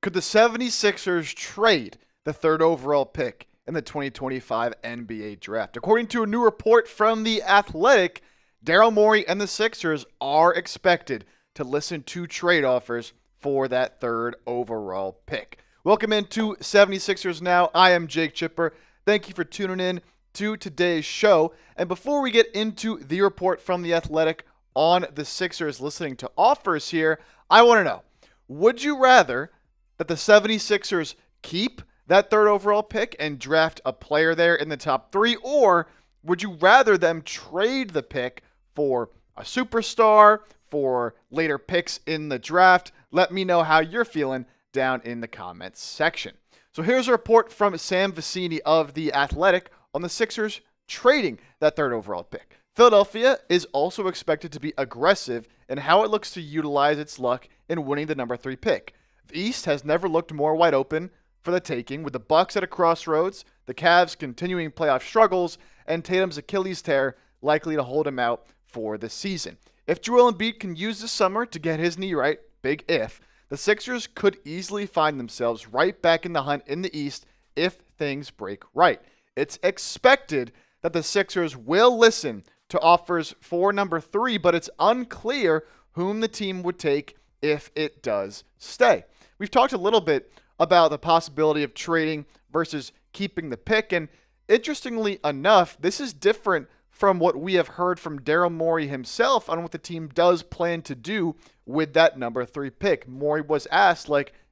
Could the 76ers trade the third overall pick in the 2025 NBA draft? According to a new report from The Athletic, Daryl Morey and the Sixers are expected to listen to trade offers for that third overall pick. Welcome into 76ers Now. I am Jake Chipper. Thank you for tuning in to today's show. And before we get into the report from The Athletic on the Sixers listening to offers here, I want to know, would you rather that the 76ers keep that third overall pick and draft a player there in the top 3, or would you rather them trade the pick for a superstar, for later picks in the draft? Let me know how you're feeling down in the comments section. So here's a report from Sam Vecenie of The Athletic on the Sixers trading that third overall pick. Philadelphia is also expected to be aggressive in how it looks to utilize its luck in winning the number 3 pick. The East has never looked more wide open for the taking, with the Bucks at a crossroads, the Cavs continuing playoff struggles, and Tatum's Achilles tear likely to hold him out for the season. If Joel Embiid can use this summer to get his knee right, big if, the Sixers could easily find themselves right back in the hunt in the East if things break right. It's expected that the Sixers will listen to offers for number 3, but it's unclear whom the team would take if it does stay. We've talked a little bit about the possibility of trading versus keeping the pick, and interestingly enough, this is different from what we have heard from Daryl Morey himself on what the team does plan to do with that number 3 pick. Morey was asked,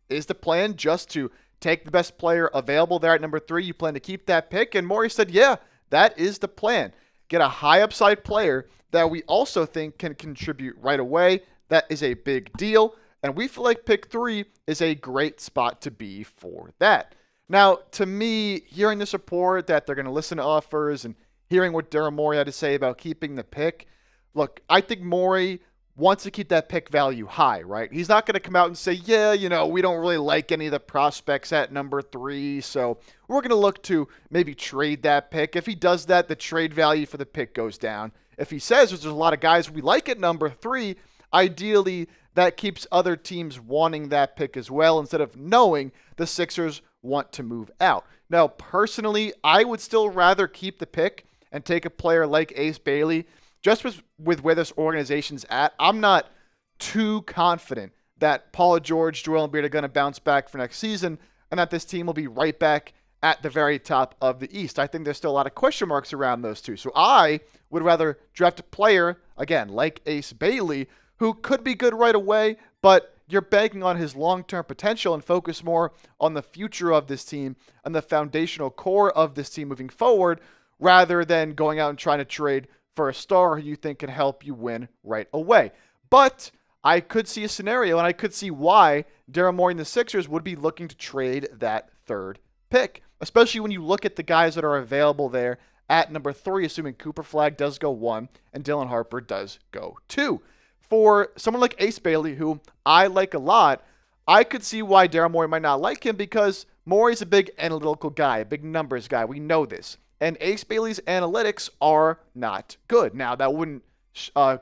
is the plan just to take the best player available there at number 3? You plan to keep that pick? And Morey said, yeah, that is the plan. Get a high upside player that we also think can contribute right away. That is a big deal. And we feel like pick 3 is a great spot to be for that. Now, to me, hearing this report that they're going to listen to offers and hearing what Daryl Morey had to say about keeping the pick, look, I think Morey wants to keep that pick value high, right? He's not going to come out and say, yeah, we don't really like any of the prospects at number 3, so we're going to look to maybe trade that pick. If he does that, the trade value for the pick goes down. If he says there's a lot of guys we like at number 3, ideally, that keeps other teams wanting that pick as well, instead of knowing the Sixers want to move out. Now, personally, I would still rather keep the pick and take a player like Ace Bailey. Just with where this organization's at, I'm not too confident that Paul George, Joel Embiid are going to bounce back for next season and that this team will be right back at the very top of the East. I think there's still a lot of question marks around those two. So I would rather draft a player, again, like Ace Bailey, who could be good right away, but you're banking on his long-term potential and focus more on the future of this team and the foundational core of this team moving forward, rather than going out and trying to trade for a star who you think can help you win right away. But I could see a scenario, and I could see why Daryl Morey and the Sixers would be looking to trade that third pick, especially when you look at the guys that are available there at number 3, assuming Cooper Flagg does go 1 and Dylan Harper does go 2. For someone like Ace Bailey, who I like a lot, I could see why Daryl Morey might not like him, because Morey's a big analytical guy, a big numbers guy. We know this. And Ace Bailey's analytics are not good. Now, that wouldn't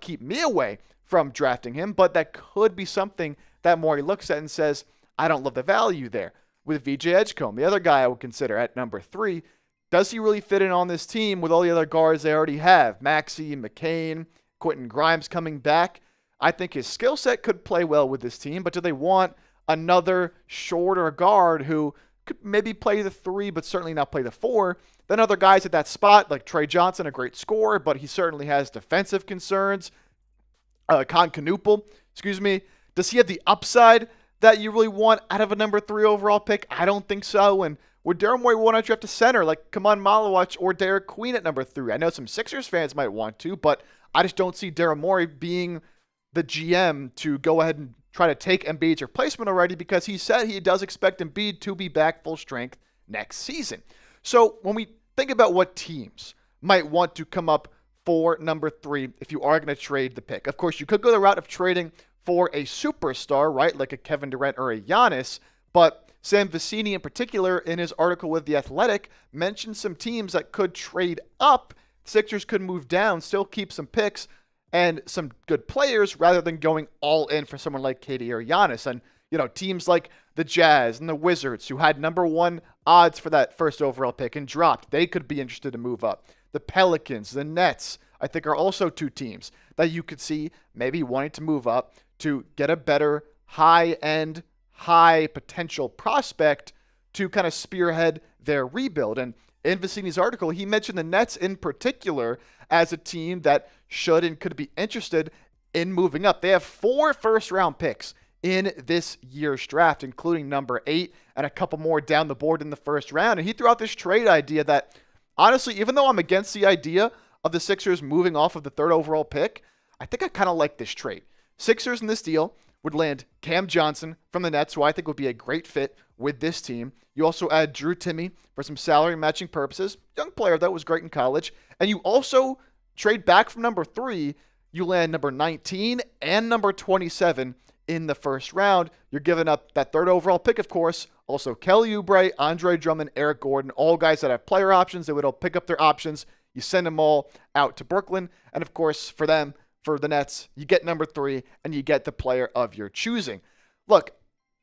keep me away from drafting him, but that could be something that Morey looks at and says, I don't love the value there. With VJ Edgecombe, the other guy I would consider at number 3, does he really fit in on this team with all the other guards they already have? Maxey, McCain, Quentin Grimes coming back. I think his skill set could play well with this team, but do they want another shorter guard who could maybe play the 3, but certainly not play the 4? Then other guys at that spot, like Trey Johnson, a great scorer, but he certainly has defensive concerns. Knuppel, does he have the upside that you really want out of a number 3 overall pick? I don't think so. And would Daryl Morey want to draft a center like Kaman Malawach or Derek Queen at number 3? I know some Sixers fans might want to, but I just don't see Daryl Morey being the GM to go ahead and try to take Embiid's replacement already, because he said he does expect Embiid to be back full strength next season. So when we think about what teams might want to come up for number 3 if you are going to trade the pick, of course, you could go the route of trading for a superstar, right, like a Kevin Durant or a Giannis, but Sam Vecenie in particular, in his article with The Athletic, mentioned some teams that could trade up Sixers could move down, still keep some picks and some good players rather than going all in for someone like KD or Giannis. And, teams like the Jazz and the Wizards, who had number one odds for that first overall pick and dropped, they could be interested to move up. The Pelicans, the Nets, I think are also two teams that you could see maybe wanting to move up to get a better high-end, high-potential prospect to kind of spearhead their rebuild. And in Vecenie's article, he mentioned the Nets in particular as a team that should and could be interested in moving up. They have 4 first-round picks in this year's draft, including number 8 and a couple more down the board in the first round. And he threw out this trade idea that, honestly, even though I'm against the idea of the Sixers moving off of the 3rd overall pick, I think I kind of like this trade. Sixers in this deal would land Cam Johnson from the Nets, who I think would be a great fit with this team. You also add Drew Timme for some salary matching purposes. Young player that was great in college. And you also trade back from number 3. You land number 19 and number 27 in the first round. You're giving up that 3rd overall pick, of course. Also Kelly Oubre, Andre Drummond, Eric Gordon, all guys that have player options. They would all pick up their options. You send them all out to Brooklyn. And of course, for the Nets, you get number 3 and you get the player of your choosing. Look,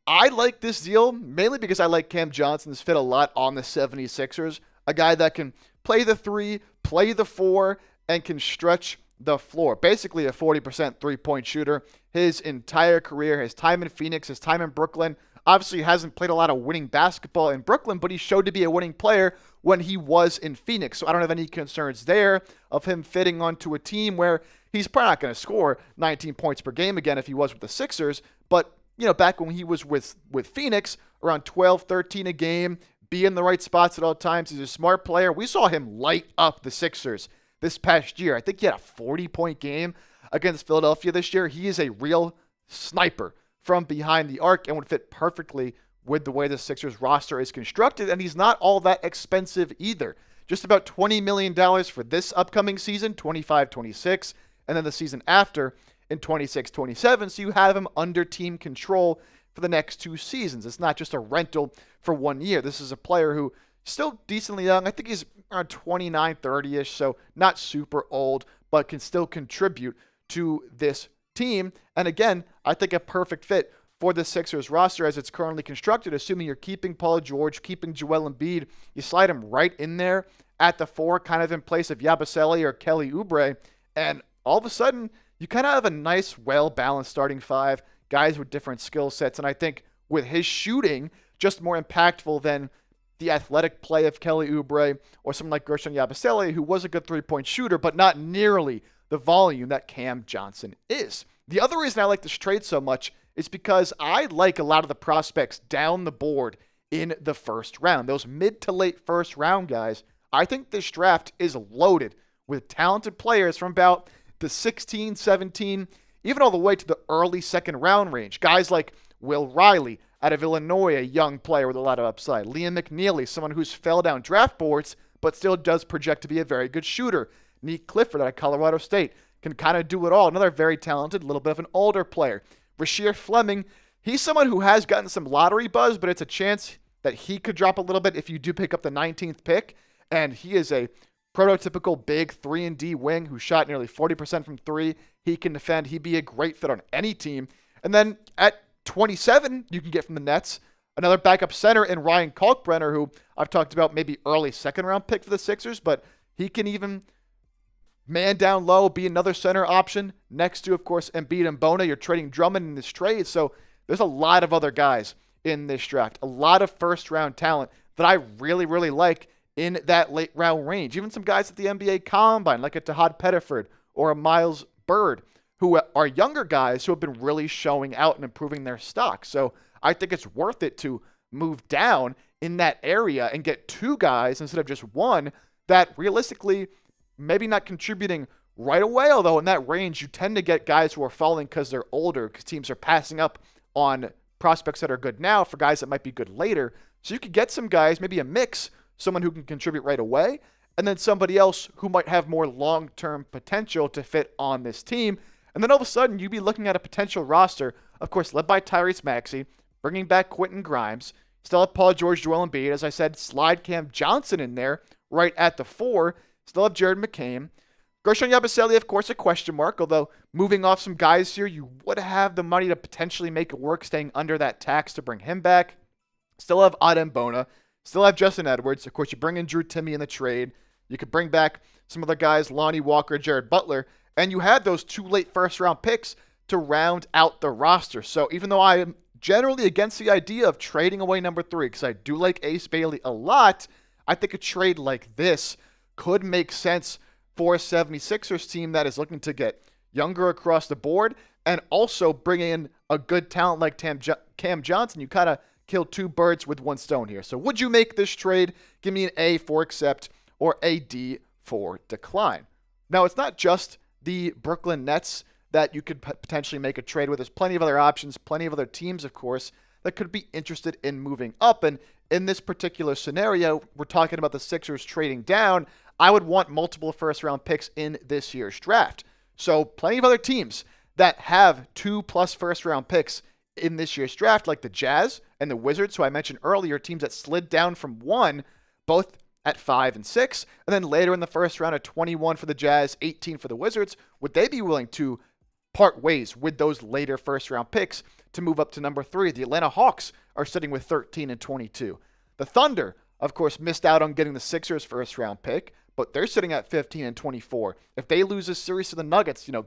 I like this deal mainly because I like Cam Johnson's fit a lot on the 76ers. A guy that can play the 3, play the 4, and can stretch the floor. Basically a 40% three-point shooter his entire career, his time in Phoenix, his time in Brooklyn. Obviously, he hasn't played a lot of winning basketball in Brooklyn, but he showed to be a winning player when he was in Phoenix. So I don't have any concerns there of him fitting onto a team where he's probably not going to score 19 points per game again if he was with the Sixers. But, back when he was with Phoenix, around 12, 13 a game, be in the right spots at all times. He's a smart player. We saw him light up the Sixers this past year. I think he had a 40-point game against Philadelphia this year. He is a real sniper from behind the arc and would fit perfectly with the way the Sixers roster is constructed. And he's not all that expensive either. Just about $20 million for this upcoming season, 25-26, and then the season after in 26-27. So you have him under team control for the next 2 seasons. It's not just a rental for 1 year. This is a player who still decently young. I think he's around 29, 30-ish, so not super old, but can still contribute to this team. And again, I think a perfect fit for the Sixers roster as it's currently constructed, assuming you're keeping Paul George, keeping Joel Embiid. You slide him right in there at the 4, kind of in place of Yabusele or Kelly Oubre, and all of a sudden, you kind of have a nice, well-balanced starting 5, guys with different skill sets. And I think with his shooting, just more impactful than the athletic play of Kelly Oubre or someone like Gershon Yabusele, who was a good three-point shooter, but not nearly the volume that Cam Johnson is. The other reason I like this trade so much is because I like a lot of the prospects down the board in the first round. Those mid to late first round guys, I think this draft is loaded with talented players from about the 16, 17, even all the way to the early second round range. Guys like Will Riley out of Illinois, a young player with a lot of upside. Liam McNeely, someone who's fell down draft boards, but still does project to be a very good shooter. Nick Clifford out of Colorado State can kind of do it all. Another very talented, little bit of an older player. Rasheer Fleming, he's someone who has gotten some lottery buzz, but it's a chance that he could drop a little bit if you do pick up the 19th pick. And he is a prototypical big 3-and-D wing who shot nearly 40% from 3. He can defend. He'd be a great fit on any team. And then at 27, you can get from the Nets another backup center in Ryan Kalkbrenner, who I've talked about maybe early second-round pick for the Sixers, but he can even man down low, be another center option next to, of course, Embiid and Bona. You're trading Drummond in this trade, so there's a lot of other guys in this draft. A lot of first-round talent that I really, really like in that late-round range. Even some guys at the NBA Combine, like a Tahad Pettiford or a Miles Bird, who are younger guys who have been really showing out and improving their stock. So I think it's worth it to move down in that area and get 2 guys instead of just 1 that realistically maybe not contributing right away, although in that range you tend to get guys who are falling because they're older, because teams are passing up on prospects that are good now for guys that might be good later. So you could get some guys, maybe a mix, someone who can contribute right away, and then somebody else who might have more long-term potential to fit on this team. And then all of a sudden, you'd be looking at a potential roster, of course, led by Tyrese Maxey, bringing back Quentin Grimes, still have Paul George, Joel Embiid. As I said, slide Cam Johnson in there right at the 4. Still have Jared McCain. Gershon Yabusele, of course, a question mark, although moving off some guys here, you would have the money to potentially make it work staying under that tax to bring him back. Still have Adem Bona. Still have Justin Edwards. Of course, you bring in Drew Timme in the trade. You could bring back some other guys, Lonnie Walker, Jared Butler, and you had those 2 late first-round picks to round out the roster. So even though I am generally against the idea of trading away number 3, because I do like Ace Bailey a lot, I think a trade like this could make sense for a 76ers team that is looking to get younger across the board and also bring in a good talent like Cam Johnson. You kind of kill 2 birds with 1 stone here. So would you make this trade? Give me an A for accept or a D for decline. Now, it's not just the Brooklyn Nets that you could potentially make a trade with. There's plenty of other options, plenty of other teams, of course, that could be interested in moving up. And in this particular scenario, we're talking about the Sixers trading down. I would want multiple first-round picks in this year's draft. So plenty of other teams that have 2+ first-round picks in this year's draft, like the Jazz and the Wizards, who I mentioned earlier, teams that slid down from 1, both at 5 and 6, and then later in the first round at 21 for the Jazz, 18 for the Wizards. Would they be willing to part ways with those later first-round picks to move up to number 3? The Atlanta Hawks are sitting with 13 and 22. The Thunder, of course, missed out on getting the Sixers' first-round pick, but they're sitting at 15 and 24. If they lose this series to the Nuggets, do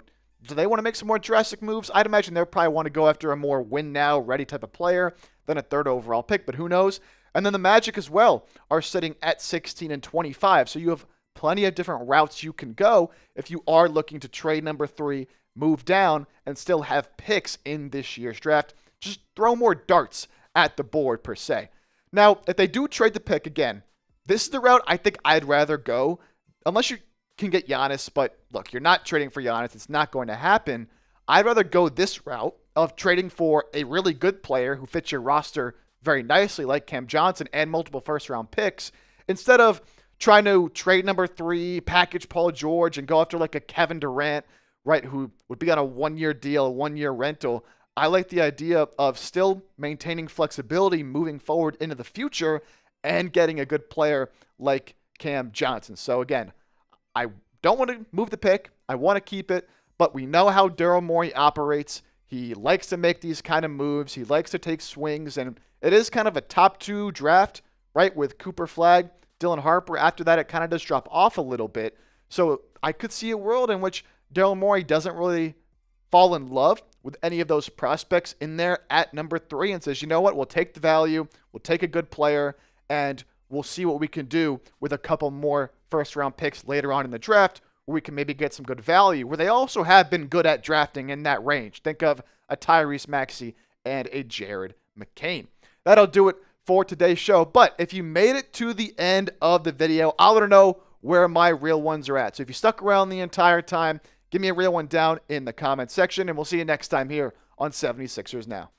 they want to make some more drastic moves? I'd imagine they'll probably want to go after a more win-now, ready type of player than a 3rd overall pick, but who knows? And then the Magic as well are sitting at 16 and 25. So you have plenty of different routes you can go if you are looking to trade number 3, move down, and still have picks in this year's draft. Just throw more darts at the board, per se. Now, if they do trade the pick again, this is the route I think I'd rather go, unless you can get Giannis. But look, you're not trading for Giannis. It's not going to happen. I'd rather go this route of trading for a really good player who fits your roster very nicely, like Cam Johnson, and multiple first-round picks, instead of trying to trade number 3, package Paul George, and go after like a Kevin Durant, right, who would be on a 1-year deal, a 1-year rental. I like the idea of still maintaining flexibility moving forward into the future and getting a good player like Cam Johnson. So again, I don't want to move the pick. I want to keep it, but we know how Daryl Morey operates. He likes to make these kind of moves. He likes to take swings, and it is kind of a top 2 draft, right, with Cooper Flagg, Dylan Harper. After that, it kind of does drop off a little bit. So I could see a world in which Daryl Morey doesn't really fall in love with any of those prospects in there at number 3 and says, you know what, we'll take the value, we'll take a good player, and we'll see what we can do with a couple more first-round picks later on in the draft where we can maybe get some good value, where they also have been good at drafting in that range. Think of a Tyrese Maxey and a Jared McCain. That'll do it for today's show. But if you made it to the end of the video, I want to know where my real ones are at. So if you stuck around the entire time, give me a real one down in the comment section, and we'll see you next time here on 76ers Now.